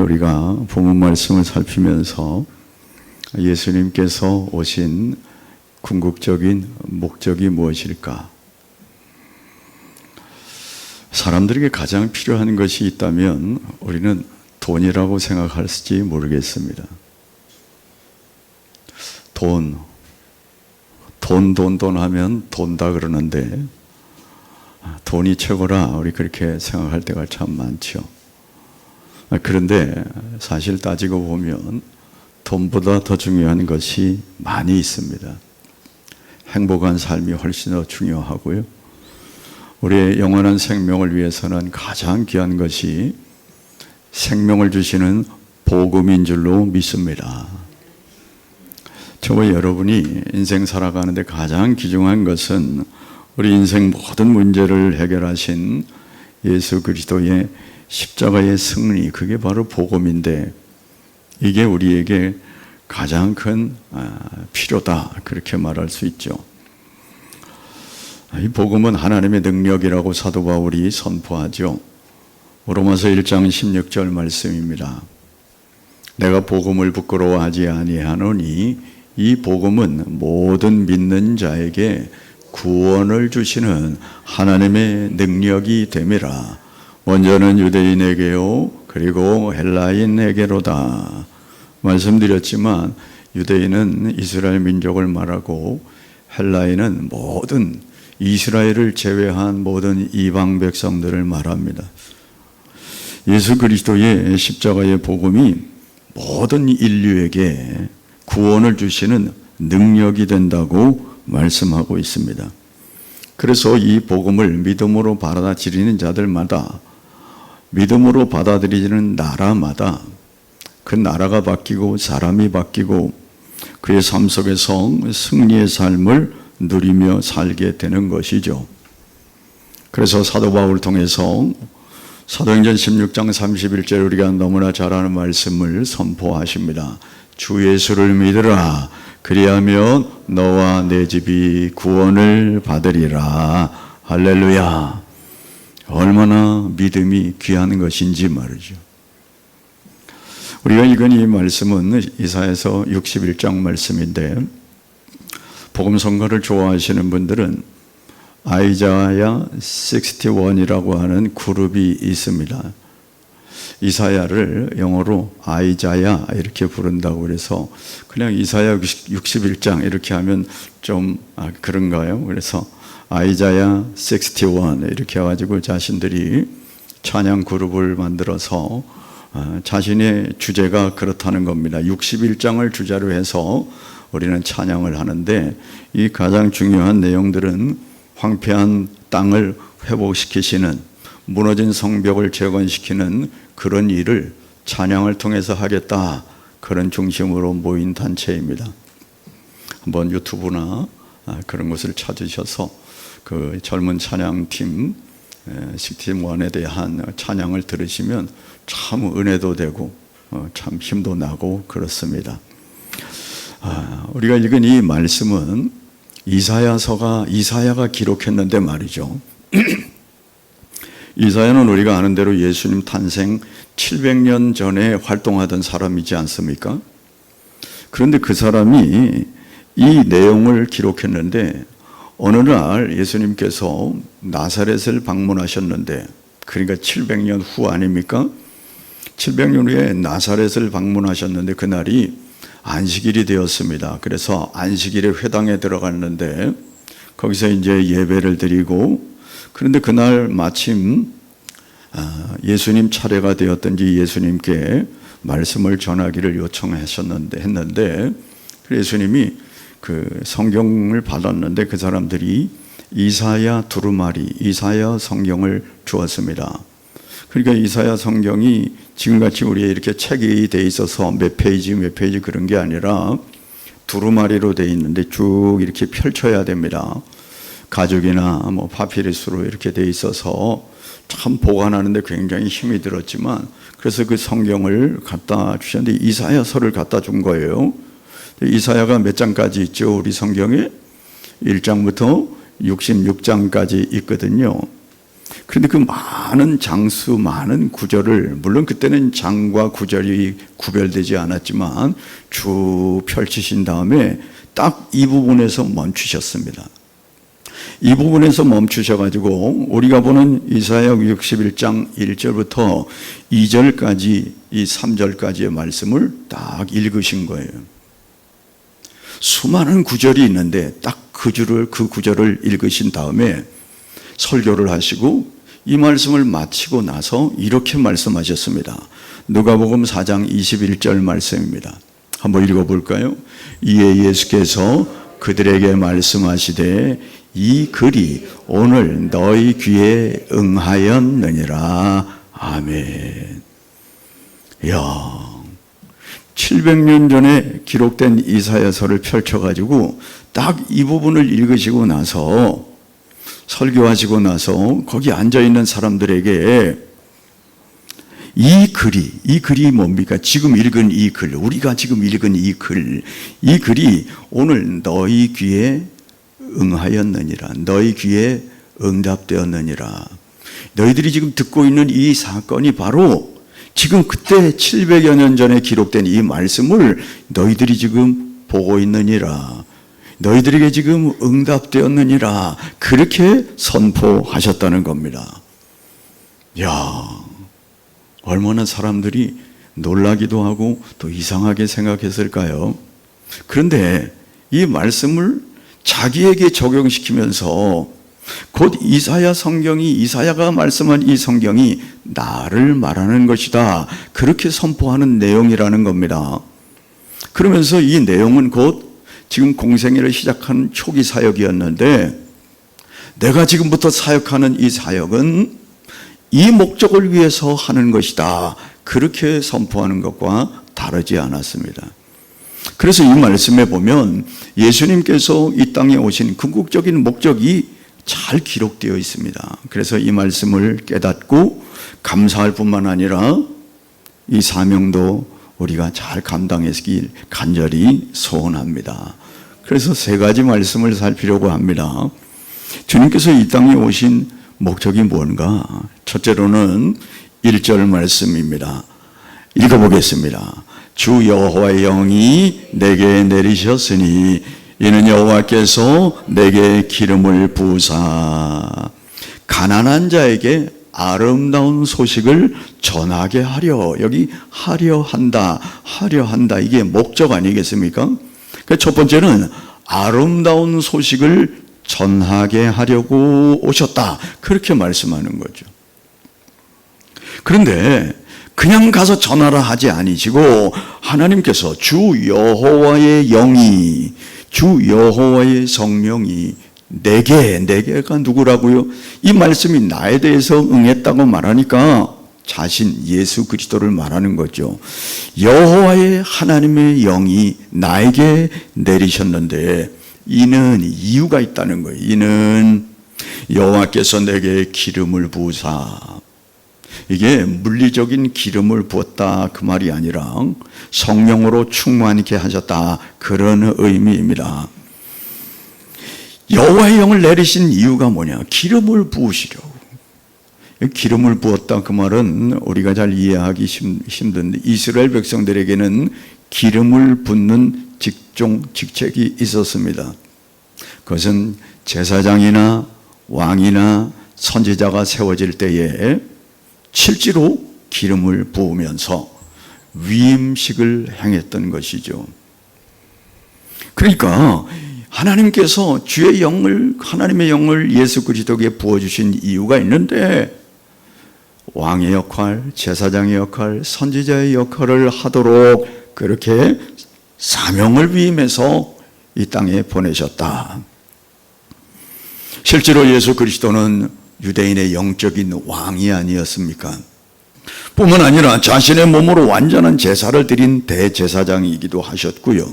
우리가 본문 말씀을 살피면서 예수님께서 오신 궁극적인 목적이 무엇일까? 사람들에게 가장 필요한 것이 있다면 우리는 돈이라고 생각할지 모르겠습니다. 돈 하면 돈다 그러는데 돈이 최고라 우리 그렇게 생각할 때가 참 많죠. 그런데 사실 따지고 보면 돈보다 더 중요한 것이 많이 있습니다. 행복한 삶이 훨씬 더 중요하고요. 우리의 영원한 생명을 위해서는 가장 귀한 것이 생명을 주시는 복음인 줄로 믿습니다. 저와 여러분이 인생 살아가는데 가장 귀중한 것은 우리 인생 모든 문제를 해결하신 예수 그리스도의 십자가의 승리, 그게 바로 복음인데 이게 우리에게 가장 큰 필요다, 그렇게 말할 수 있죠. 이 복음은 하나님의 능력이라고 사도 바울이 선포하죠. 로마서 1장 16절 말씀입니다. 내가 복음을 부끄러워하지 아니하노니 이 복음은 모든 믿는 자에게 구원을 주시는 하나님의 능력이 됨이라. 먼저는 유대인에게요 그리고 헬라인에게로다. 말씀드렸지만 유대인은 이스라엘 민족을 말하고 헬라인은 모든 이스라엘을 제외한 모든 이방 백성들을 말합니다. 예수 그리스도의 십자가의 복음이 모든 인류에게 구원을 주시는 능력이 된다고 말씀하고 있습니다. 그래서 이 복음을 믿음으로 받아들이는 자들마다, 믿음으로 받아들이는 나라마다 그 나라가 바뀌고 사람이 바뀌고 그의 삶 속에서 승리의 삶을 누리며 살게 되는 것이죠. 그래서 사도 바울을 통해서 사도행전 16장 31절 우리가 너무나 잘 아는 말씀을 선포하십니다. 주 예수를 믿으라. 그리하면 너와 내 집이 구원을 받으리라. 할렐루야. 얼마나 믿음이 귀한 것인지 말이죠. 우리가 읽은 이 말씀은 이사야서 61장 말씀인데 복음 선거를 좋아하시는 분들은 아이자야 61이라고 하는 그룹이 있습니다. 이사야를 영어로 아이자야 이렇게 부른다고 그래서 그냥 이사야 61장 이렇게 하면 좀 그런가요? 그래서 아이자야 61 이렇게 해가지고 자신들이 찬양 그룹을 만들어서 자신의 주제가 그렇다는 겁니다. 61장을 주제로 해서 우리는 찬양을 하는데 이 가장 중요한 내용들은 황폐한 땅을 회복시키시는, 무너진 성벽을 재건시키는 그런 일을 찬양을 통해서 하겠다, 그런 중심으로 모인 단체입니다. 한번 유튜브나 그런 것을 찾으셔서 그 젊은 찬양팀 61에 대한 찬양을 들으시면 참 은혜도 되고 참 힘도 나고 그렇습니다. 우리가 읽은 이 말씀은 이사야가 기록했는데 말이죠. 이사야는 우리가 아는 대로 예수님 탄생 700년 전에 활동하던 사람이지 않습니까? 그런데 그 사람이 이 내용을 기록했는데 어느 날 예수님께서 나사렛을 방문하셨는데, 그러니까 700년 후 아닙니까? 700년 후에 나사렛을 방문하셨는데 그날이 안식일이 되었습니다. 그래서 안식일에 회당에 들어갔는데 거기서 이제 예배를 드리고, 그런데 그날 마침 예수님 차례가 되었던지 예수님께 말씀을 전하기를 요청하셨는데 예수님이 그 성경을 받았는데 그 사람들이 이사야 두루마리, 이사야 성경을 주었습니다. 그러니까 이사야 성경이 지금같이 우리에 이렇게 책이 돼 있어서 몇 페이지 그런 게 아니라 두루마리로 돼 있는데 쭉 이렇게 펼쳐야 됩니다. 가죽이나 뭐 파피루스로 이렇게 돼 있어서 참 보관하는데 굉장히 힘이 들었지만, 그래서 그 성경을 갖다 주셨는데 이사야서를 갖다 준 거예요. 이사야가 몇 장까지 있죠? 우리 성경에 1장부터 66장까지 있거든요. 그런데 그 많은 장수, 많은 구절을, 물론 그때는 장과 구절이 구별되지 않았지만 쭉 펼치신 다음에 딱 이 부분에서 멈추셨습니다. 이 부분에서 멈추셔가지고 우리가 보는 이사야 61장 1절부터 2절까지 이 3절까지의 말씀을 딱 읽으신 거예요. 수많은 구절이 있는데 딱 그 구절을 읽으신 다음에 설교를 하시고 이 말씀을 마치고 나서 이렇게 말씀하셨습니다. 누가복음 4장 21절 말씀입니다. 한번 읽어볼까요? 이에 예수께서 그들에게 말씀하시되 이 글이 오늘 너희 귀에 응하였느니라. 아멘. 이야, 700년 전에 기록된 이사야서를 펼쳐가지고 딱 이 부분을 읽으시고 나서 설교하시고 나서 거기 앉아있는 사람들에게 이 글이 뭡니까? 지금 읽은 이 글, 우리가 지금 읽은 이 글이 오늘 너희 귀에 응하였느니라. 너희 귀에 응답되었느니라. 너희들이 지금 듣고 있는 이 사건이 바로 지금 그때 700여 년 전에 기록된 이 말씀을 너희들이 지금 보고 있느니라. 너희들에게 지금 응답되었느니라. 그렇게 선포하셨다는 겁니다. 야, 얼마나 사람들이 놀라기도 하고 또 이상하게 생각했을까요? 그런데 이 말씀을 자기에게 적용시키면서 곧 이사야가 말씀한 이 성경이 나를 말하는 것이다. 그렇게 선포하는 내용이라는 겁니다. 그러면서 이 내용은 곧 지금 공생애를 시작한 초기 사역이었는데 내가 지금부터 사역하는 이 사역은 이 목적을 위해서 하는 것이다. 그렇게 선포하는 것과 다르지 않았습니다. 그래서 이 말씀에 보면 예수님께서 이 땅에 오신 궁극적인 목적이 잘 기록되어 있습니다. 그래서 이 말씀을 깨닫고 감사할 뿐만 아니라 이 사명도 우리가 잘 감당했길 간절히 소원합니다. 그래서 세 가지 말씀을 살피려고 합니다. 주님께서 이 땅에 오신 목적이 뭔가? 첫째로는 1절 말씀입니다. 읽어보겠습니다. 주 여호와의 영이 내게 내리셨으니 이는 여호와께서 내게 기름을 부으사 가난한 자에게 아름다운 소식을 전하게 하려. 여기 하려 한다 이게 목적 아니겠습니까? 그러니까 첫 번째는 아름다운 소식을 전하게 하려고 오셨다. 그렇게 말씀하는 거죠. 그런데 그냥 가서 전하라 하지 아니시고 하나님께서 주 여호와의 영이, 주 여호와의 성령이 내게가 누구라고요? 이 말씀이 나에 대해서 응했다고 말하니까 자신 예수 그리스도를 말하는 거죠. 여호와의 하나님의 영이 나에게 내리셨는데 이는 이유가 있다는 거예요. 이는 여호와께서 내게 기름을 부으사. 이게 물리적인 기름을 부었다 그 말이 아니라 성령으로 충만케 하셨다 그런 의미입니다. 여호와의 영을 내리신 이유가 뭐냐? 기름을 부으시려고. 기름을 부었다 그 말은 우리가 잘 이해하기 힘든데 이스라엘 백성들에게는 기름을 붓는 직책이 있었습니다. 그것은 제사장이나 왕이나 선지자가 세워질 때에 실제로 기름을 부으면서 위임식을 행했던 것이죠. 그러니까 하나님께서 하나님의 영을 예수 그리스도에게 부어주신 이유가 있는데 왕의 역할, 제사장의 역할, 선지자의 역할을 하도록 그렇게 사명을 위임해서 이 땅에 보내셨다. 실제로 예수 그리스도는 유대인의 영적인 왕이 아니었습니까? 뿐만 아니라 자신의 몸으로 완전한 제사를 드린 대제사장이기도 하셨고요.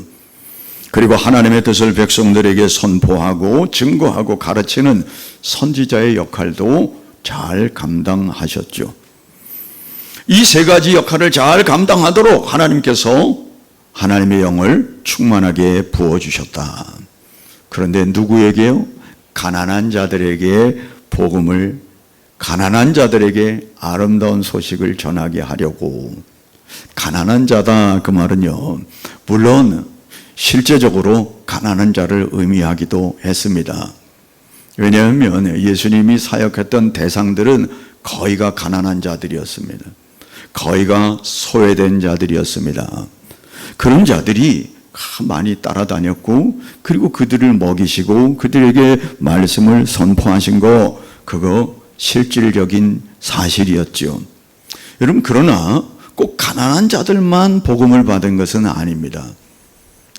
그리고 하나님의 뜻을 백성들에게 선포하고 증거하고 가르치는 선지자의 역할도 잘 감당하셨죠. 이 세 가지 역할을 잘 감당하도록 하나님께서 하나님의 영을 충만하게 부어주셨다. 그런데 누구에게요? 가난한 자들에게 복음을 가난한 자들에게 아름다운 소식을 전하게 하려고. 가난한 자다 그 말은요, 물론 실제적으로 가난한 자를 의미하기도 했습니다. 왜냐하면 예수님이 사역했던 대상들은 거의가 가난한 자들이었습니다. 거의가 소외된 자들이었습니다. 그런 자들이 많이 따라다녔고, 그리고 그들을 먹이시고 그들에게 말씀을 선포하신 거, 그거 실질적인 사실이었죠. 여러분, 그러나 꼭 가난한 자들만 복음을 받은 것은 아닙니다.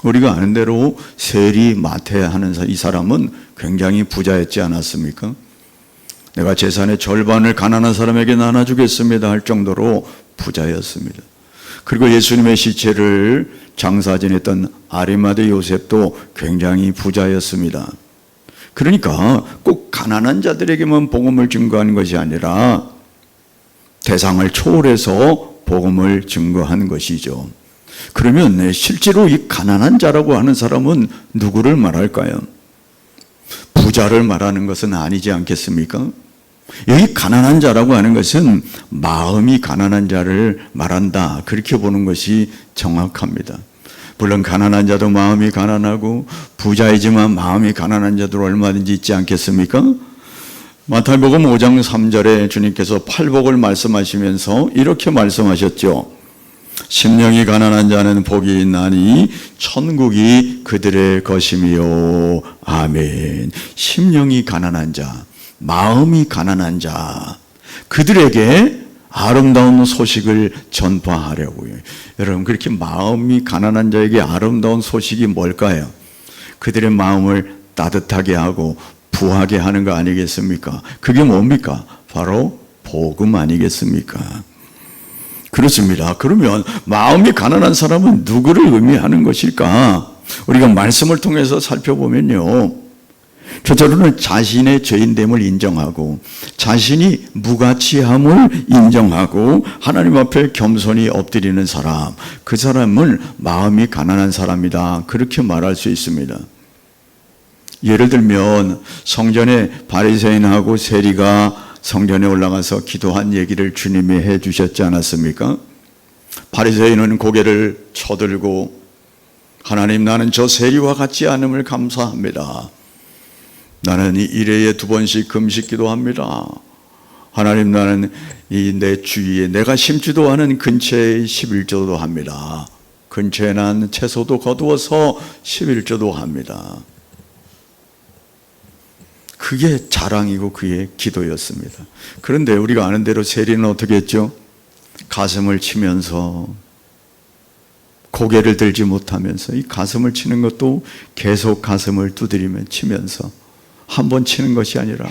우리가 아는 대로 세리 마태 하는 이 사람은 굉장히 부자였지 않았습니까? 내가 재산의 절반을 가난한 사람에게 나눠주겠습니다 할 정도로 부자였습니다. 그리고 예수님의 시체를 장사 지냈던 아리마대 요셉도 굉장히 부자였습니다. 그러니까 꼭 가난한 자들에게만 복음을 증거하는 것이 아니라 대상을 초월해서 복음을 증거하는 것이죠. 그러면 실제로 이 가난한 자라고 하는 사람은 누구를 말할까요? 부자를 말하는 것은 아니지 않겠습니까? 여기 가난한 자라고 하는 것은 마음이 가난한 자를 말한다, 그렇게 보는 것이 정확합니다. 물론 가난한 자도 마음이 가난하고 부자이지만 마음이 가난한 자도 얼마든지 있지 않겠습니까? 마태복음 5장 3절에 주님께서 팔복을 말씀하시면서 이렇게 말씀하셨죠. 심령이 가난한 자는 복이 있나니 천국이 그들의 것임이요. 아멘. 심령이 가난한 자, 마음이 가난한 자, 그들에게 아름다운 소식을 전파하려고요. 여러분, 그렇게 마음이 가난한 자에게 아름다운 소식이 뭘까요? 그들의 마음을 따뜻하게 하고 부하게 하는 거 아니겠습니까? 그게 뭡니까? 바로 복음 아니겠습니까? 그렇습니다. 그러면 마음이 가난한 사람은 누구를 의미하는 것일까? 우리가 말씀을 통해서 살펴보면요, 첫째로는 자신의 죄인됨을 인정하고 자신이 무가치함을 인정하고 하나님 앞에 겸손히 엎드리는 사람, 그 사람은 마음이 가난한 사람이다, 그렇게 말할 수 있습니다. 예를 들면 성전에 바리새인하고 세리가 성전에 올라가서 기도한 얘기를 주님이 해 주셨지 않았습니까? 바리새인은 고개를 쳐들고, 하나님, 나는 저 세리와 같지 않음을 감사합니다. 나는 이 일회에 2번씩 금식 기도합니다. 하나님, 나는 이 내 주위에 내가 심지도 않은 근처에 11조도 합니다. 근처에 난 채소도 거두어서 11조도 합니다. 그게 자랑이고 그게 기도였습니다. 그런데 우리가 아는 대로 세리는 어떻게 했죠? 가슴을 치면서, 고개를 들지 못하면서, 이 가슴을 치는 것도 계속 가슴을 두드리며 치면서, 한 번 치는 것이 아니라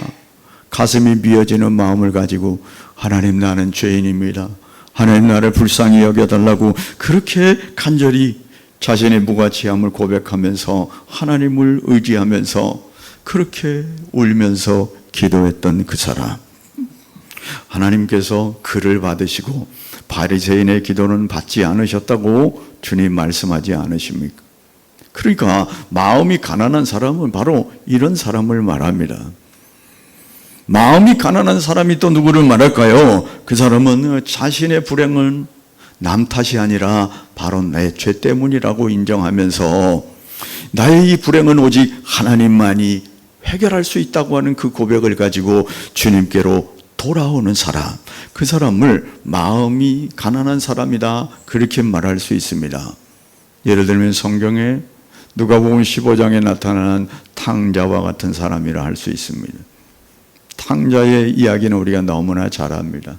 가슴이 미어지는 마음을 가지고, 하나님, 나는 죄인입니다. 하나님, 나를 불쌍히 여겨달라고 그렇게 간절히 자신의 무가치함을 고백하면서 하나님을 의지하면서 그렇게 울면서 기도했던 그 사람, 하나님께서 그를 받으시고 바리새인의 기도는 받지 않으셨다고 주님 말씀하지 않으십니까? 그러니까 마음이 가난한 사람은 바로 이런 사람을 말합니다. 마음이 가난한 사람이 또 누구를 말할까요? 그 사람은 자신의 불행은 남 탓이 아니라 바로 내 죄 때문이라고 인정하면서 나의 이 불행은 오직 하나님만이 해결할 수 있다고 하는 그 고백을 가지고 주님께로 돌아오는 사람, 그 사람을 마음이 가난한 사람이다, 그렇게 말할 수 있습니다. 예를 들면 성경에 누가복음 15장에 나타나는 탕자와 같은 사람이라 할 수 있습니다. 탕자의 이야기는 우리가 너무나 잘 압니다.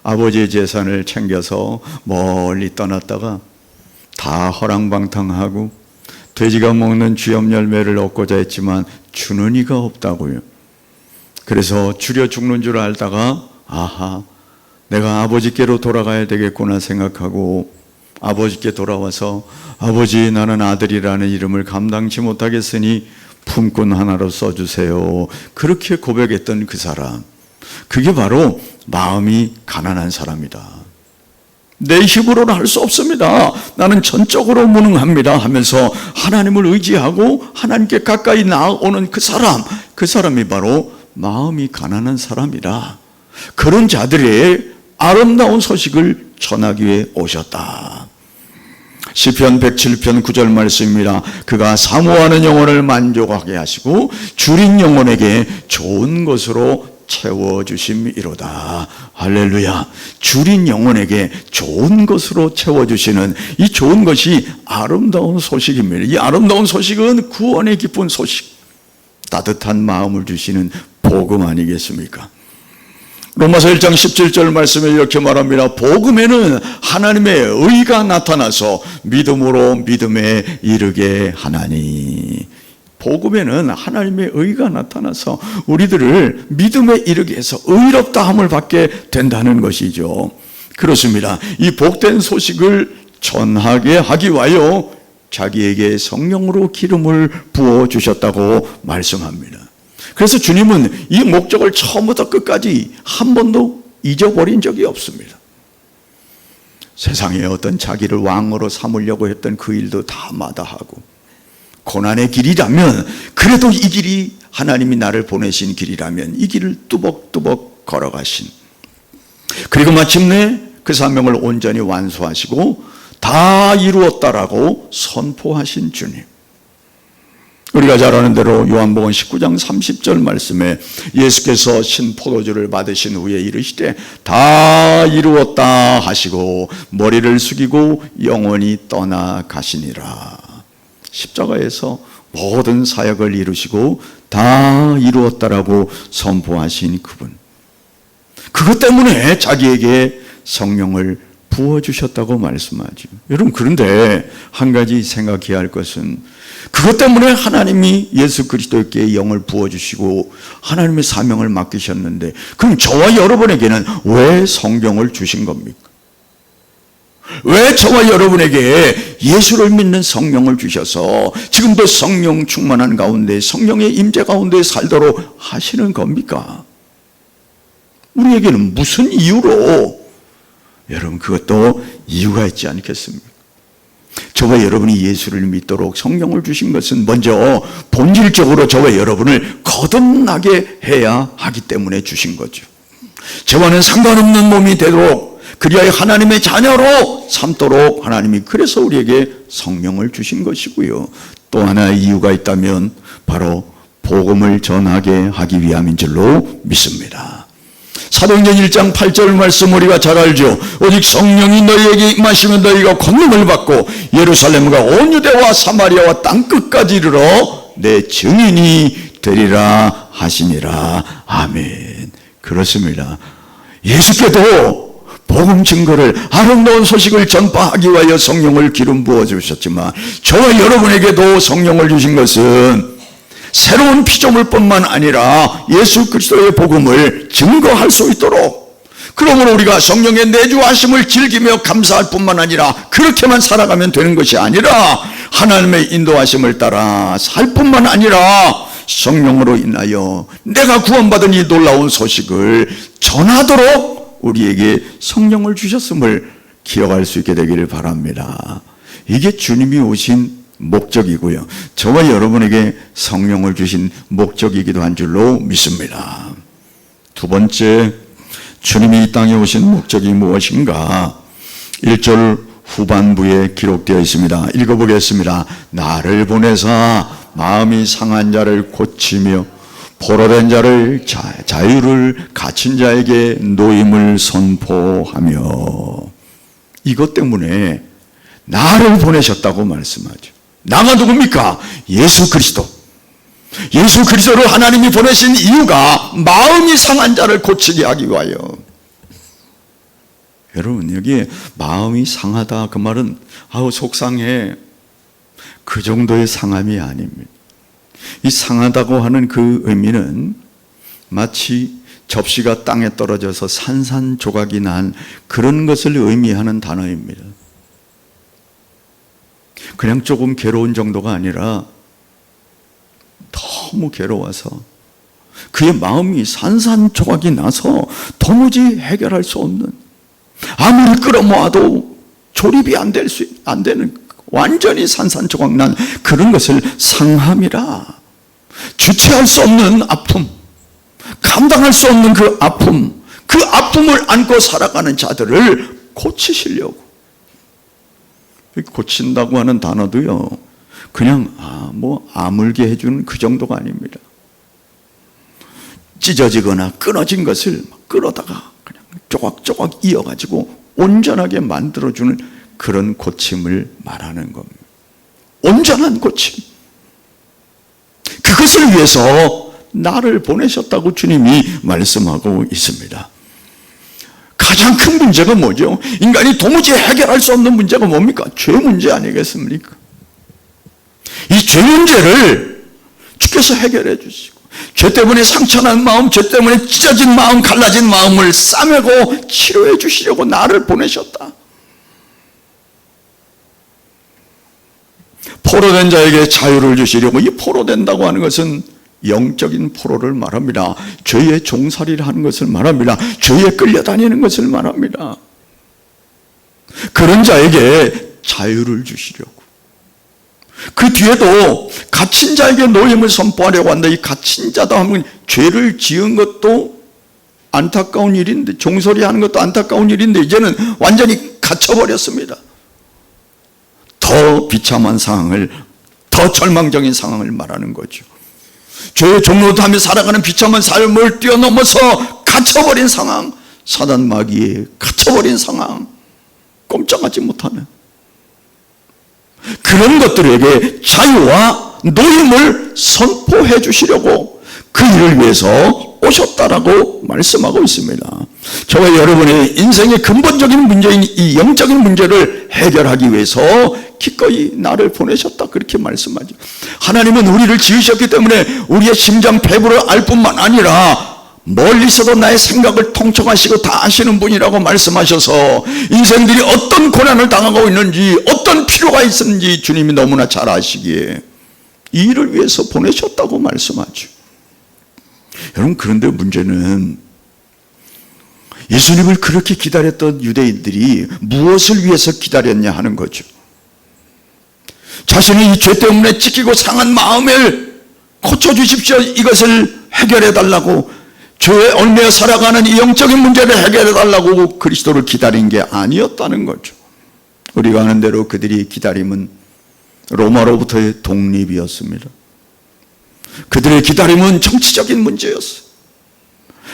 아버지의 재산을 챙겨서 멀리 떠났다가 다 허랑방탕하고 돼지가 먹는 쥐염 열매를 얻고자 했지만 주는 이가 없다고요. 그래서 줄여 죽는 줄 알다가, 아하, 내가 아버지께로 돌아가야 되겠구나 생각하고 아버지께 돌아와서, 아버지, 나는 아들이라는 이름을 감당치 못하겠으니 품꾼 하나로 써주세요, 그렇게 고백했던 그 사람, 그게 바로 마음이 가난한 사람이다. 내 힘으로는 할 수 없습니다, 나는 전적으로 무능합니다 하면서 하나님을 의지하고 하나님께 가까이 나아오는 그 사람, 그 사람이 바로 마음이 가난한 사람이다. 그런 자들의 아름다운 소식을 전하기 위해 오셨다. 시편 107편 9절 말씀입니다. 그가 사모하는 영혼을 만족하게 하시고 줄인 영혼에게 좋은 것으로 채워주심이로다. 할렐루야. 줄인 영혼에게 좋은 것으로 채워주시는 이 좋은 것이 아름다운 소식입니다. 이 아름다운 소식은 구원의 기쁜 소식, 따뜻한 마음을 주시는 복음 아니겠습니까? 로마서 1장 17절 말씀에 이렇게 말합니다. 복음에는 하나님의 의가 나타나서 믿음으로 믿음에 이르게 하나니. 복음에는 하나님의 의가 나타나서 우리들을 믿음에 이르게 해서 의롭다 함을 받게 된다는 것이죠. 그렇습니다. 이 복된 소식을 전하게 하기 위하여 자기에게 성령으로 기름을 부어주셨다고 말씀합니다. 그래서 주님은 이 목적을 처음부터 끝까지 한 번도 잊어버린 적이 없습니다. 세상에 어떤 자기를 왕으로 삼으려고 했던 그 일도 다 마다하고, 고난의 길이라면 그래도 이 길이 하나님이 나를 보내신 길이라면 이 길을 뚜벅뚜벅 걸어가신, 그리고 마침내 그 사명을 온전히 완수하시고 다 이루었다라고 선포하신 주님. 우리가 잘 아는 대로 요한복음 19장 30절 말씀에 예수께서 신포도주를 받으신 후에 이르시되 다 이루었다 하시고 머리를 숙이고 영원히 떠나가시니라. 십자가에서 모든 사역을 이루시고 다 이루었다라고 선포하신 그분, 그것 때문에 자기에게 성령을 부어주셨다고 말씀하죠. 여러분, 그런데 한 가지 생각해야 할 것은, 그것 때문에 하나님이 예수 그리스도께 영을 부어주시고 하나님의 사명을 맡기셨는데, 그럼 저와 여러분에게는 왜 성령을 주신 겁니까? 왜 저와 여러분에게 예수를 믿는 성령을 주셔서 지금도 성령 충만한 가운데, 성령의 임재 가운데 살도록 하시는 겁니까? 우리에게는 무슨 이유로? 여러분, 그것도 이유가 있지 않겠습니까? 저와 여러분이 예수를 믿도록 성령을 주신 것은 먼저 본질적으로 저와 여러분을 거듭나게 해야 하기 때문에 주신 거죠. 저와는 상관없는 몸이 되도록, 그리하여 하나님의 자녀로 삼도록 하나님이 그래서 우리에게 성령을 주신 것이고요. 또 하나의 이유가 있다면 바로 복음을 전하게 하기 위함인 줄로 믿습니다. 사도행전 1장 8절 말씀 우리가 잘 알죠. 오직 성령이 너희에게 임하시면 너희가 권능을 받고 예루살렘과 온 유대와 사마리아와 땅끝까지 이르러 내 증인이 되리라 하시니라. 아멘. 그렇습니다. 예수께도 복음 증거를, 아름다운 소식을 전파하기 위하여 성령을 기름 부어주셨지만 저와 여러분에게도 성령을 주신 것은 새로운 피조물뿐만 아니라 예수 그리스도의 복음을 증거할 수 있도록, 그러므로 우리가 성령의 내주하심을 즐기며 감사할 뿐만 아니라 그렇게만 살아가면 되는 것이 아니라 하나님의 인도하심을 따라 살 뿐만 아니라 성령으로 인하여 내가 구원받은 이 놀라운 소식을 전하도록 우리에게 성령을 주셨음을 기억할 수 있게 되기를 바랍니다. 이게 주님이 오신 목적이고요, 저와 여러분에게 성령을 주신 목적이기도 한 줄로 믿습니다. 두 번째, 주님이 이 땅에 오신 목적이 무엇인가? 1절 후반부에 기록되어 있습니다. 읽어보겠습니다. 나를 보내사 마음이 상한 자를 고치며 포로된 자를 자유를, 갇힌 자에게 노임을 선포하며. 이것 때문에 나를 보내셨다고 말씀하죠. 나가 누굽니까? 예수 그리스도. 예수 그리스도를 하나님이 보내신 이유가 마음이 상한 자를 고치게 하기 위하여. 여러분, 여기에 마음이 상하다 그 말은 아우 속상해, 그 정도의 상함이 아닙니다. 이 상하다고 하는 그 의미는 마치 접시가 땅에 떨어져서 산산조각이 난 그런 것을 의미하는 단어입니다. 그냥 조금 괴로운 정도가 아니라 너무 괴로워서 그의 마음이 산산조각이 나서 도무지 해결할 수 없는, 아무리 끌어모아도 조립이 안 되는 완전히 산산조각 난 그런 것을 상함이라. 주체할 수 없는 아픔, 감당할 수 없는 그 아픔, 그 그 아픔을 안고 살아가는 자들을 고치시려고. 고친다고 하는 단어도요, 그냥 아물게 해주는 그 정도가 아닙니다. 찢어지거나 끊어진 것을 끌어다가 그냥 조각조각 이어가지고 온전하게 만들어주는 그런 고침을 말하는 겁니다. 온전한 고침. 그것을 위해서 나를 보내셨다고 주님이 말씀하고 있습니다. 가장 큰 문제가 뭐죠? 인간이 도무지 해결할 수 없는 문제가 뭡니까? 죄 문제 아니겠습니까? 이 죄 문제를 주께서 해결해 주시고, 죄 때문에 상처난 마음, 죄 때문에 찢어진 마음, 갈라진 마음을 싸매고 치료해 주시려고 나를 보내셨다. 포로된 자에게 자유를 주시려고. 이 포로된다고 하는 것은 영적인 포로를 말합니다. 죄의 종살이를 하는 것을 말합니다. 죄에 끌려다니는 것을 말합니다. 그런 자에게 자유를 주시려고. 그 뒤에도 갇힌 자에게 노임을 선포하려고 한다. 이 갇힌 자도 하면 죄를 지은 것도 안타까운 일인데, 종소리 하는 것도 안타까운 일인데, 이제는 완전히 갇혀버렸습니다. 더 비참한 상황을, 더 절망적인 상황을 말하는 거죠. 죄의 종로하며 살아가는 비참한 삶을 뛰어넘어서 갇혀버린 상황, 사단 마귀에 갇혀버린 상황, 꼼짝하지 못하는 그런 것들에게 자유와 노임을 선포해 주시려고 그 일을 위해서 오셨다라고 말씀하고 있습니다. 저와 여러분의 인생의 근본적인 문제인 이 영적인 문제를 해결하기 위해서 기꺼이 나를 보내셨다, 그렇게 말씀하죠. 하나님은 우리를 지으셨기 때문에 우리의 심장 배부를 알 뿐만 아니라 멀리서도 나의 생각을 통촉하시고 다 아시는 분이라고 말씀하셔서 인생들이 어떤 고난을 당하고 있는지, 어떤 필요가 있는지 주님이 너무나 잘 아시기에 이 일을 위해서 보내셨다고 말씀하죠. 여러분, 그런데 문제는 예수님을 그렇게 기다렸던 유대인들이 무엇을 위해서 기다렸냐 하는 거죠. 자신의 이 죄 때문에 찢기고 상한 마음을 고쳐주십시오, 이것을 해결해달라고, 죄에 얽매여 살아가는 이 영적인 문제를 해결해달라고 그리스도를 기다린 게 아니었다는 거죠. 우리가 아는 대로 그들이 기다림은 로마로부터의 독립이었습니다. 그들의 기다림은 정치적인 문제였어요.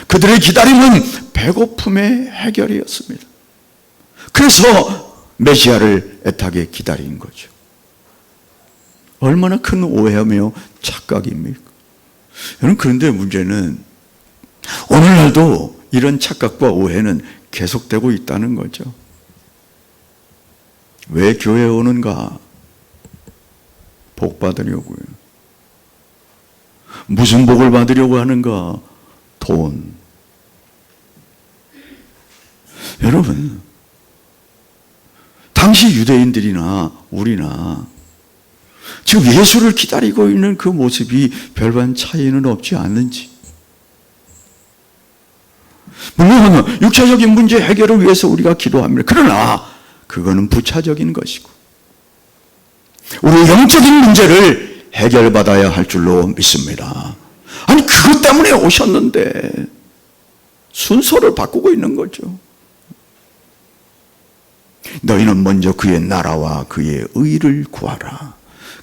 그들의 기다림은 배고픔의 해결이었습니다. 그래서 메시아를 애타게 기다린 거죠. 얼마나 큰 오해하며 착각입니까? 여러분, 그런데 문제는 오늘날도 이런 착각과 오해는 계속되고 있다는 거죠. 왜 교회에 오는가? 복 받으려고요. 무슨 복을 받으려고 하는가? 돈. 여러분, 당시 유대인들이나 우리나 지금 예수를 기다리고 있는 그 모습이 별반 차이는 없지 않는지. 물론 육체적인 문제 해결을 위해서 우리가 기도합니다. 그러나 그거는 부차적인 것이고 우리 영적인 문제를 해결받아야 할 줄로 믿습니다. 아니, 그것 때문에 오셨는데 순서를 바꾸고 있는 거죠. 너희는 먼저 그의 나라와 그의 의를 구하라.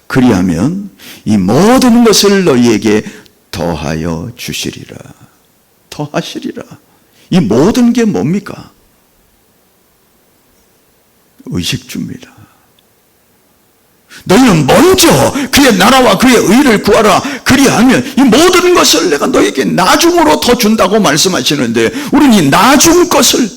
그리하면 이 모든 것을 너희에게 더하여 주시리라. 더하시리라. 이 모든 게 뭡니까? 의식주입니다. 너희는 먼저 그의 나라와 그의 의를 구하라. 그리하면 이 모든 것을 내가 너희에게 나중으로 더 준다고 말씀하시는데, 우리는 이 나중 것을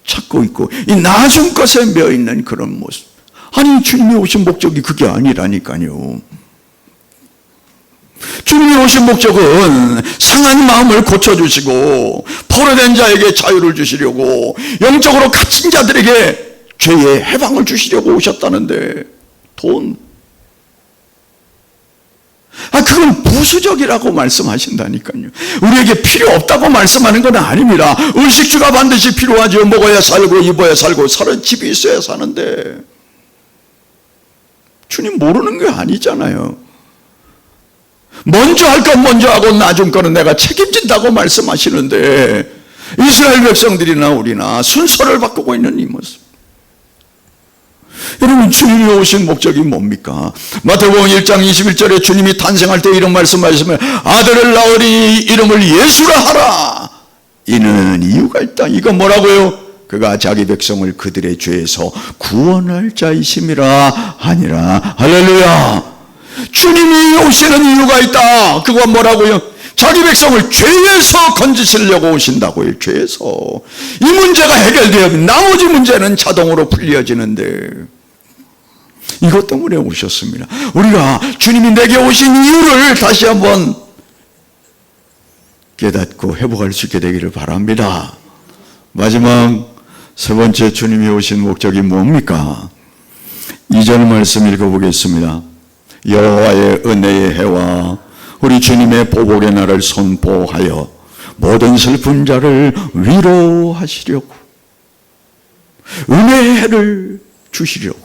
찾고 있고 이 나중 것에 매여 있는 그런 모습. 아니, 주님이 오신 목적이 그게 아니라니까요. 주님이 오신 목적은 상한 마음을 고쳐주시고 포로된 자에게 자유를 주시려고, 영적으로 갇힌 자들에게 죄의 해방을 주시려고 오셨다는데 돈. 그건 부수적이라고 말씀하신다니까요. 우리에게 필요 없다고 말씀하는 건 아닙니다. 의식주가 반드시 필요하죠. 먹어야 살고 입어야 살고 살은 집이 있어야 사는데 주님 모르는 게 아니잖아요. 먼저 할 건 먼저 하고 나중 거는 내가 책임진다고 말씀하시는데 이스라엘 백성들이나 우리나 순서를 바꾸고 있는 이 모습. 여러분, 주님이 오신 목적이 뭡니까? 마태복음 1장 21절에 주님이 탄생할 때 이런 말씀하시면 아들을 낳으니 이름을 예수라 하라. 이는 이유가 있다. 이건 뭐라고요? 그가 자기 백성을 그들의 죄에서 구원할 자이심이라 하니라. 할렐루야. 주님이 오시는 이유가 있다. 그건 뭐라고요? 자기 백성을 죄에서 건지시려고 오신다고요. 죄에서. 이 문제가 해결되면 나머지 문제는 자동으로 풀려지는데 이것 때문에 오셨습니다. 우리가 주님이 내게 오신 이유를 다시 한번 깨닫고 회복할 수 있게 되기를 바랍니다. 마지막 세 번째 주님이 오신 목적이 뭡니까? 2절 말씀 읽어보겠습니다. 여호와의 은혜의 해와 우리 주님의 보복의 날을 선포하여 모든 슬픈 자를 위로하시려고, 은혜의 해를 주시려고,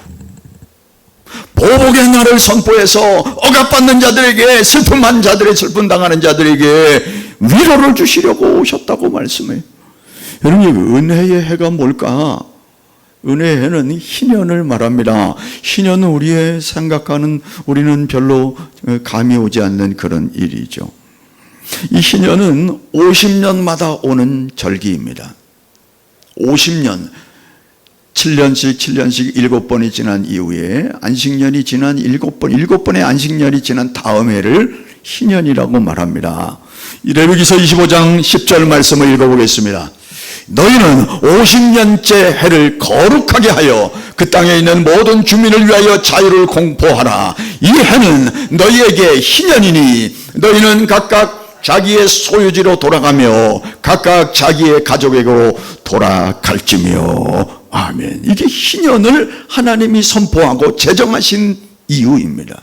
보복의 날을 선포해서 억압받는 자들에게, 슬픔한 자들의, 슬픔 당하는 자들에게 위로를 주시려고 오셨다고 말씀해요. 여러분, 은혜의 해가 뭘까? 은혜의 해는 희년을 말합니다. 희년은 우리의 생각하는, 우리는 별로 감이 오지 않는 그런 일이죠. 이 희년은 50년마다 오는 절기입니다. 50년, 7년씩 7번이 지난 이후에 안식년이 지난 7번의 안식년이 지난 다음 해를 희년이라고 말합니다. 레위기서 25장 10절 말씀을 읽어보겠습니다. 너희는 50년째 해를 거룩하게 하여 그 땅에 있는 모든 주민을 위하여 자유를 공포하라. 이 해는 너희에게 희년이니 너희는 각각 자기의 소유지로 돌아가며 각각 자기의 가족에게로 돌아갈지며. 아멘. 이게 희년을 하나님이 선포하고 제정하신 이유입니다.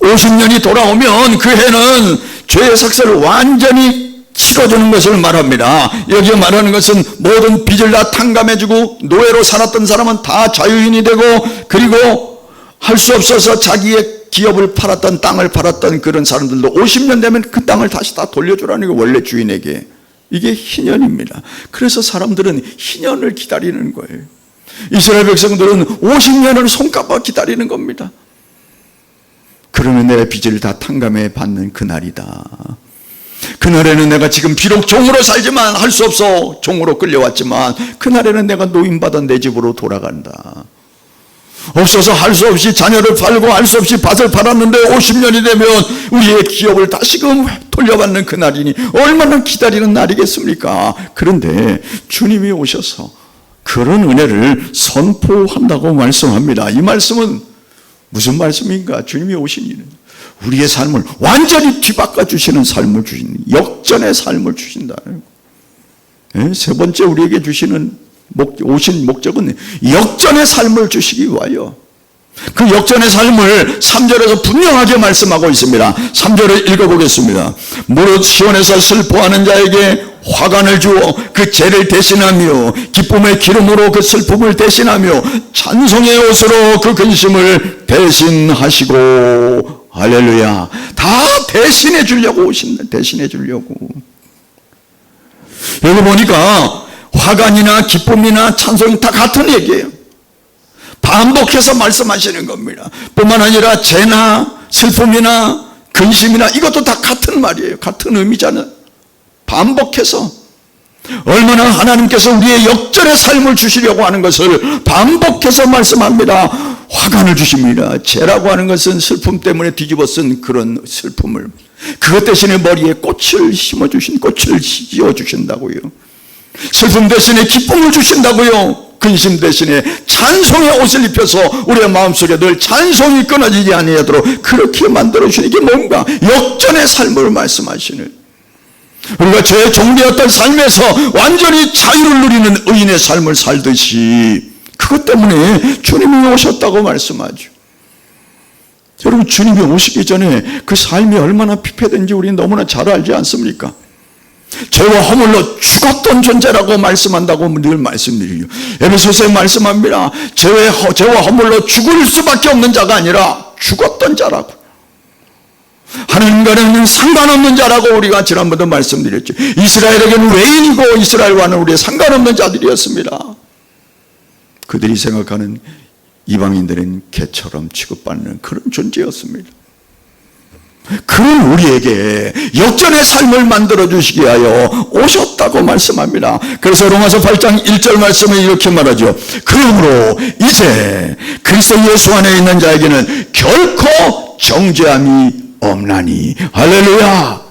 50년이 돌아오면 그 해는 죄의 삭슬을 완전히 치러주는 것을 말합니다. 여기에 말하는 것은 모든 빚을 다 탕감해주고 노예로 살았던 사람은 다 자유인이 되고, 그리고 할 수 없어서 자기의 기업을 팔았던, 땅을 팔았던 그런 사람들도 50년 되면 그 땅을 다시 다 돌려주라는 게 원래 주인에게. 이게 희년입니다. 그래서 사람들은 희년을 기다리는 거예요. 이스라엘 백성들은 50년을 손꼽아 기다리는 겁니다. 그러면 내 빚을 다 탕감해 받는 그날이다. 그날에는 내가 지금 비록 종으로 살지만 할 수 없어 종으로 끌려왔지만 그날에는 내가 노임받은 내 집으로 돌아간다. 없어서 할 수 없이 자녀를 팔고 할 수 없이 밭을 팔았는데 50년이 되면 우리의 기업을 다시금 돌려받는 그날이니 얼마나 기다리는 날이겠습니까? 그런데 주님이 오셔서 그런 은혜를 선포한다고 말씀합니다. 이 말씀은 무슨 말씀인가? 주님이 오신 일은 우리의 삶을 완전히 뒤바꿔 주시는 삶을 주신, 역전의 삶을 주신다. 세 번째 우리에게 주시는 오신 목적은 역전의 삶을 주시기 위하여, 그 역전의 삶을 3절에서 분명하게 말씀하고 있습니다. 3절을 읽어보겠습니다. 무릇 시온에서 슬퍼하는 자에게 화관을 주어 그 죄를 대신하며 기쁨의 기름으로 그 슬픔을 대신하며 찬송의 옷으로 그 근심을 대신하시고. 할렐루야. 다 대신해 주려고 오신다. 대신해 주려고. 여기 보니까 화관이나 기쁨이나 찬송이 다 같은 얘기예요. 반복해서 말씀하시는 겁니다. 뿐만 아니라 죄나 슬픔이나 근심이나 이것도 다 같은 말이에요. 같은 의미잖아요. 반복해서 얼마나 하나님께서 우리의 역전의 삶을 주시려고 하는 것을 반복해서 말씀합니다. 화관을 주십니다. 죄라고 하는 것은 슬픔 때문에 뒤집어 쓴 그런 슬픔을, 그것 대신에 머리에 꽃을 심어주신, 꽃을 씌워주신다고요. 슬픔 대신에 기쁨을 주신다고요. 근심 대신에 찬송의 옷을 입혀서 우리의 마음속에 늘 찬송이 끊어지지 아니하도록 그렇게 만들어주시는, 이게 뭔가 역전의 삶을 말씀하시는, 우리가 죄의 종되었던 삶에서 완전히 자유를 누리는 의인의 삶을 살듯이 그것 때문에 주님이 오셨다고 말씀하죠. 여러분, 주님이 오시기 전에 그 삶이 얼마나 피폐된지 우리는 너무나 잘 알지 않습니까? 죄와 허물로 죽었던 존재라고 말씀한다고 늘 말씀드리죠. 에베소서에 말씀합니다. 죄와 허물로 죽을 수밖에 없는 자가 아니라 죽었던 자라고. 하나님과는 상관없는 자라고 우리가 지난번도 말씀드렸죠. 이스라엘에게는 외인이고 이스라엘과는 우리의 상관없는 자들이었습니다. 그들이 생각하는 이방인들은 개처럼 취급받는 그런 존재였습니다. 그런 우리에게 역전의 삶을 만들어주시기 위하여 오셨다고 말씀합니다. 그래서 로마서 8장 1절 말씀에 이렇게 말하죠. 그러므로 이제 그리스도 예수 안에 있는 자에게는 결코 정죄함이 없나니. 할렐루야.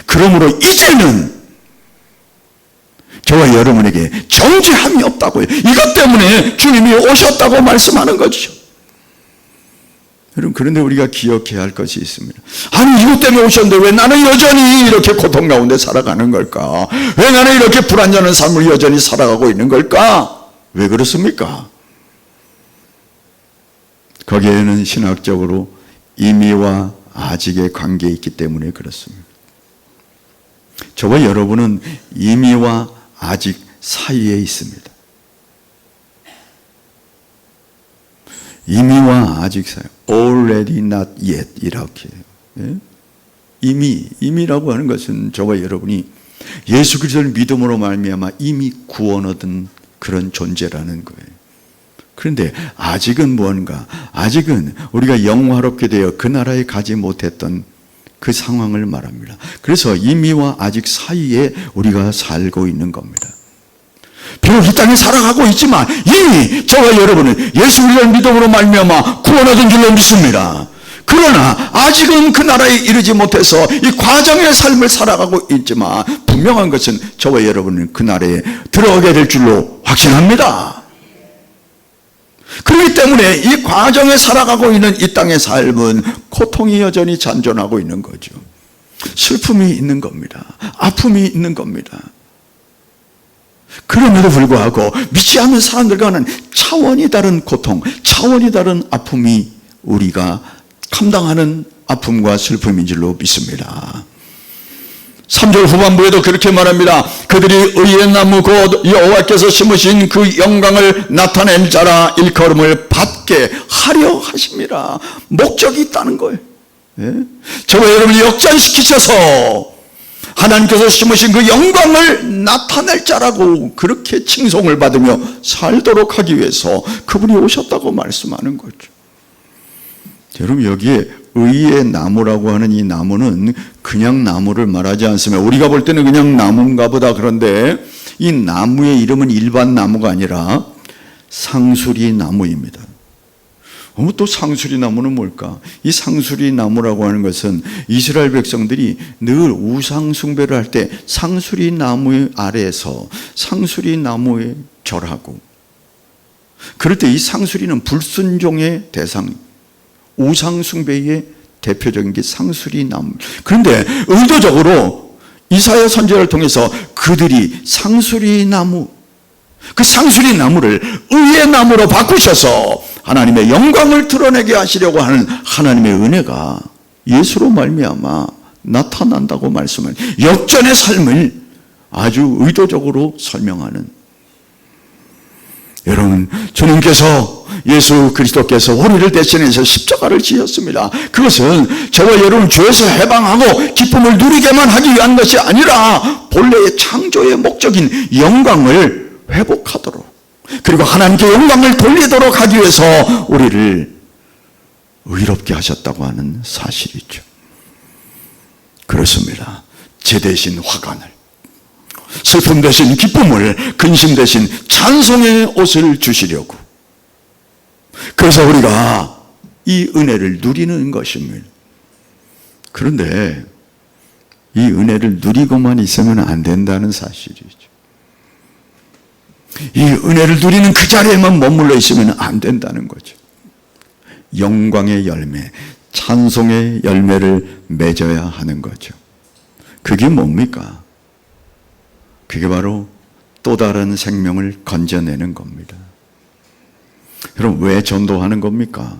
그러므로 이제는 저와 여러분에게 정죄함이 없다고요. 이것 때문에 주님이 오셨다고 말씀하는 거죠. 여러분, 그런데 우리가 기억해야 할 것이 있습니다. 아니, 이것 때문에 오셨는데 왜 나는 여전히 이렇게 고통 가운데 살아가는 걸까? 왜 나는 이렇게 불안정한 삶을 여전히 살아가고 있는 걸까? 왜 그렇습니까? 거기에는 신학적으로 임의와 아직의 관계에 있기 때문에 그렇습니다. 저와 여러분은 임의와 아직 사이에 있습니다. 임의와 아직 사이, already not yet 이렇게. 예? 임의라고 하는 것은 저와 여러분이 예수 그리스도를 믿음으로 말미암아 이미 구원 얻은 그런 존재라는 거예요. 그런데 아직은 무언가? 아직은 우리가 영화롭게 되어 그 나라에 가지 못했던 그 상황을 말합니다. 그래서 임의와 아직 사이에 우리가 살고 있는 겁니다. 비록 이 땅에 살아가고 있지만 이미 저와 여러분은 예수 그리스도를 믿음으로 말미암아 구원 얻은 줄로 믿습니다. 그러나 아직은 그 나라에 이르지 못해서 이 과정의 삶을 살아가고 있지만 분명한 것은 저와 여러분은 그 나라에 들어가게 될 줄로 확신합니다. 그렇기 때문에 이 과정에 살아가고 있는 이 땅의 삶은 고통이 여전히 잔존하고 있는 거죠. 슬픔이 있는 겁니다. 아픔이 있는 겁니다. 그럼에도 불구하고 믿지 않는 사람들과는 차원이 다른 고통, 차원이 다른 아픔이 우리가 감당하는 아픔과 슬픔인 줄로 믿습니다. 3절 후반부에도 그렇게 말합니다. 그들이 의의 나무 곧 여호와께서 심으신 그 영광을 나타낼 자라 일컬음을 받게 하려 하십니다. 목적이 있다는 거예요. 예? 저와 여러분이 역전시키셔서 하나님께서 심으신 그 영광을 나타낼 자라고 그렇게 칭송을 받으며 살도록 하기 위해서 그분이 오셨다고 말씀하는 거죠. 여러분, 여기에 의의 나무라고 하는 이 나무는 그냥 나무를 말하지 않습니다. 우리가 볼 때는 그냥 나무인가 보다. 그런데 이 나무의 이름은 일반 나무가 아니라 상수리 나무입니다. 또 상수리 나무는 뭘까? 이 상수리 나무라고 하는 것은 이스라엘 백성들이 늘 우상 숭배를 할 때 상수리 나무 아래에서 상수리 나무에 절하고, 그럴 때 이 상수리는 불순종의 대상, 우상 숭배의 대표적인 게 상수리 나무. 그런데 의도적으로 이사야 선지자를 통해서 그들이 상수리 나무, 그 상수리 나무를 의의 나무로 바꾸셔서 하나님의 영광을 드러내게 하시려고 하는 하나님의 은혜가 예수로 말미암아 나타난다고 말씀을, 역전의 삶을 아주 의도적으로 설명하는. 여러분, 주님께서, 예수 그리스도께서 우리를 대신해서 십자가를 지었습니다. 그것은 저와 여러분 죄에서 해방하고 기쁨을 누리게만 하기 위한 것이 아니라 본래의 창조의 목적인 영광을 회복하도록, 그리고 하나님께 영광을 돌리도록 하기 위해서 우리를 의롭게 하셨다고 하는 사실이죠. 그렇습니다. 죄 대신 화관을, 슬픔 대신 기쁨을, 근심 대신 찬송의 옷을 주시려고, 그래서 우리가 이 은혜를 누리는 것입니다. 그런데 이 은혜를 누리고만 있으면 안 된다는 사실이죠. 이 은혜를 누리는 그 자리에만 머물러 있으면 안 된다는 거죠. 영광의 열매, 찬송의 열매를 맺어야 하는 거죠. 그게 뭡니까? 그게 바로 또 다른 생명을 건져내는 겁니다. 여러분, 왜 전도하는 겁니까?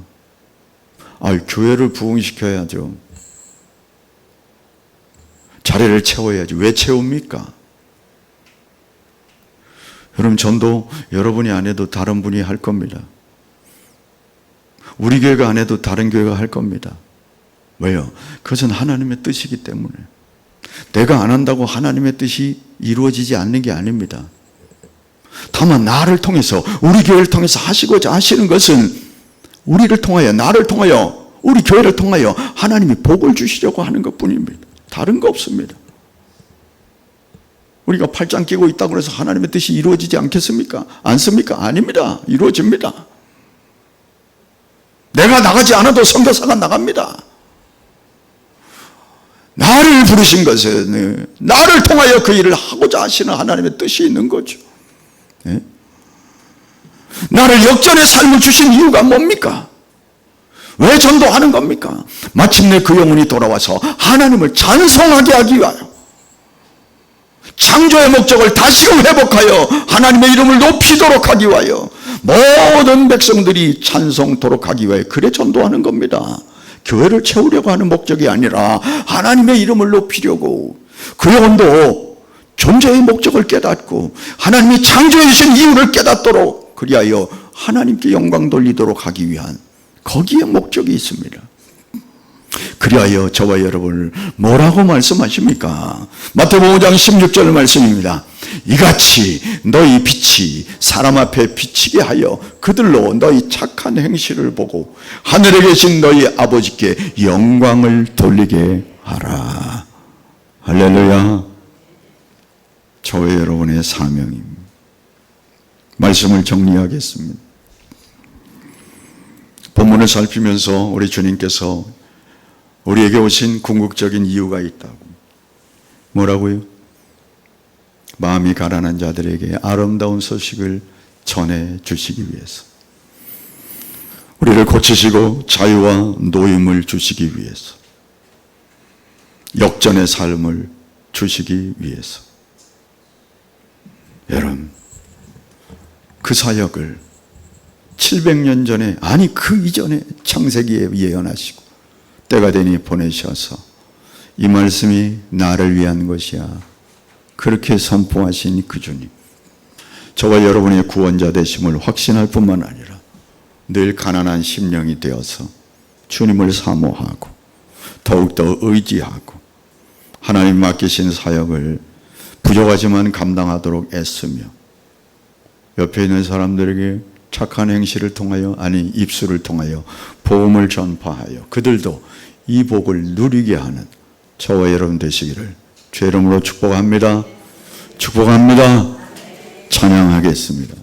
교회를 부흥시켜야죠. 자리를 채워야지. 왜 채웁니까? 여러분, 전도 여러분이 안 해도 다른 분이 할 겁니다. 우리 교회가 안 해도 다른 교회가 할 겁니다. 왜요? 그것은 하나님의 뜻이기 때문에. 내가 안 한다고 하나님의 뜻이 이루어지지 않는 게 아닙니다. 다만 나를 통해서, 우리 교회를 통해서 하시고자 하시는 것은 우리를 통하여, 나를 통하여, 우리 교회를 통하여 하나님이 복을 주시려고 하는 것뿐입니다. 다른 거 없습니다. 우리가 팔짱 끼고 있다고 해서 하나님의 뜻이 이루어지지 않겠습니까? 않습니까? 아닙니다. 이루어집니다. 내가 나가지 않아도 선교사가 나갑니다. 나를 부르신 것은 나를 통하여 그 일을 하고자 하시는 하나님의 뜻이 있는 거죠. 네? 나를 역전의 삶을 주신 이유가 뭡니까? 왜 전도하는 겁니까? 마침내 그 영혼이 돌아와서 하나님을 찬송하게 하기 위하여, 창조의 목적을 다시금 회복하여 하나님의 이름을 높이도록 하기 위하여, 모든 백성들이 찬송토록 하기 위하여 그래 전도하는 겁니다. 교회를 채우려고 하는 목적이 아니라 하나님의 이름을 높이려고, 그 영혼도 존재의 목적을 깨닫고 하나님이 창조해 주신 이유를 깨닫도록, 그리하여 하나님께 영광 돌리도록 하기 위한, 거기에 목적이 있습니다. 그리하여 저와 여러분을 뭐라고 말씀하십니까? 마태복음 5장 16절 말씀입니다. 이같이 너희 빛이 사람 앞에 비치게 하여 그들로 너희 착한 행실을 보고 하늘에 계신 너희 아버지께 영광을 돌리게 하라. 할렐루야. 저와 여러분의 사명입니다. 말씀을 정리하겠습니다. 본문을 살피면서 우리 주님께서 우리에게 오신 궁극적인 이유가 있다고. 뭐라고요? 마음이 가난한 자들에게 아름다운 소식을 전해 주시기 위해서, 우리를 고치시고 자유와 노임을 주시기 위해서, 역전의 삶을 주시기 위해서. 여러분, 그 사역을 700년 전에, 아니 그 이전에 창세기에 예언하시고 때가 되니 보내셔서 이 말씀이 나를 위한 것이야, 그렇게 선포하신 그 주님, 저와 여러분의 구원자 되심을 확신할 뿐만 아니라 늘 가난한 심령이 되어서 주님을 사모하고 더욱더 의지하고 하나님 맡기신 사역을 부족하지만 감당하도록 애쓰며 옆에 있는 사람들에게 착한 행실을 통하여, 아니 입술을 통하여 복음을 전파하여 그들도 이 복을 누리게 하는 저와 여러분 되시기를 주 이름으로 축복합니다. 축복합니다. 찬양하겠습니다.